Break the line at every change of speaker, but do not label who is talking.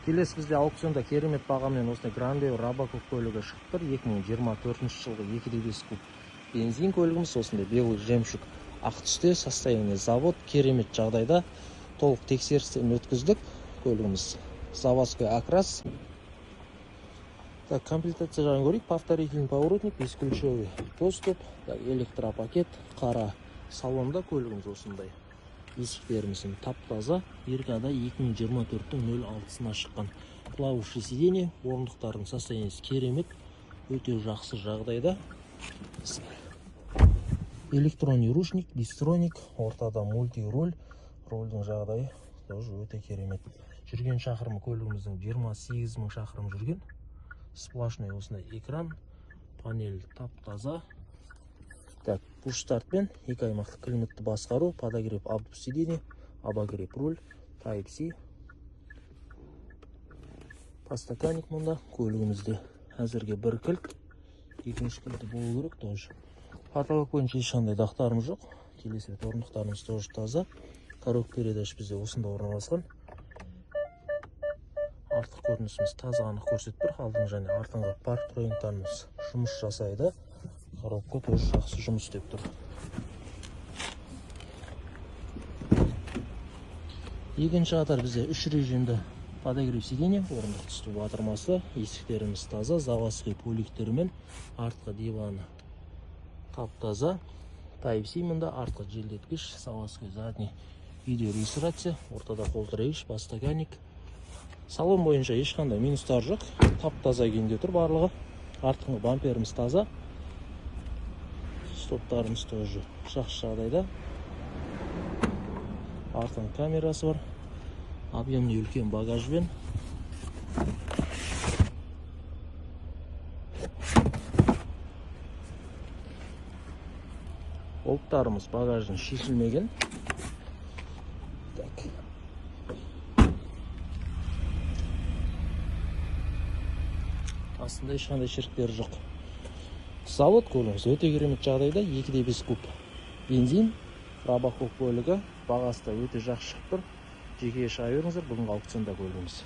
Келесі бізде аукционда керемет бағамен осындай Grandeo Rabakov көлігі шығып тұр. 2024 жылғы 2.5 куб бензин көлігіміз осындай белый жемшік ақ түсте, состояние завод, керемет жағдайда, толық тексерістен өткіздік. Көлігіміз заводской окрас. Так, комплектация жағын көрейік. Повторительный поворотник, бесключевый доступ, электропакет, қара салонда көлігіміз осындай. Есіктеріміздің тап-таза, Иргада 2024-тің 06-сына шыққан. Плавающий сиденье, орындықтардың состояниесі керемет, өте жақсы жағдайда. Электронный ручник, бистроник, ортада мульти-роль, рольдің жағдайы тоже өте керемет. Жүрген шақырымы көлігіміздің 28 мың шақырым жүрген. Сплошной осындай экран, панель тап-таза. Так, пуш-стартпен 2 аймақтық климатты басқару, подогрев обдув сиденья, обогрев руль, Type-C. Подстаканник мұнда көлігімізде әзірге бір кілт, екінші кілті болу керек тоже. Потолок бойынша ешқандай дақтарымыз жоқ. Келесі бет орындықтарымыз тоже таза. Коробка передач бізде осында орналасқан. Артық көрінісіміз таза анық көрсетіп тұр. Алдың және артыңғы парк троингтарымыз жұмыс жасайды. Коробка тоже жақсы жұмыс істеп тұр. Екінші қатар бізде 3 режимді подогрев сиденье, орындық түсті батырмасы, есіктеріміз таза, заводской поликтермен, артқы диваны тап-таза, Type-C мұнда, артқы желдеткіш, заводской задний видеорегистрация, ортада қолтырғыш, подстаканник. Салон бойынша ешқандай минустар жоқ, тап-таза күйінде тұр барлығы. Артқы бамперіміз таза. Стоптарымыз тоже жақсы жағдайда. Артын камерасы бар. Объемный үлкен багажбен. Олттарымыз багажын шешілмеген. Так. Астында ешқандай шіріктері жоқ. Завод көлігіміз өте керемет жағдайда, 2.5 куб бензин, Rabakov көлігі, бағасы да өте жақсы шығып тұр. Жеке шай беріңіздер, бүгінгі аукционда көлігіміз.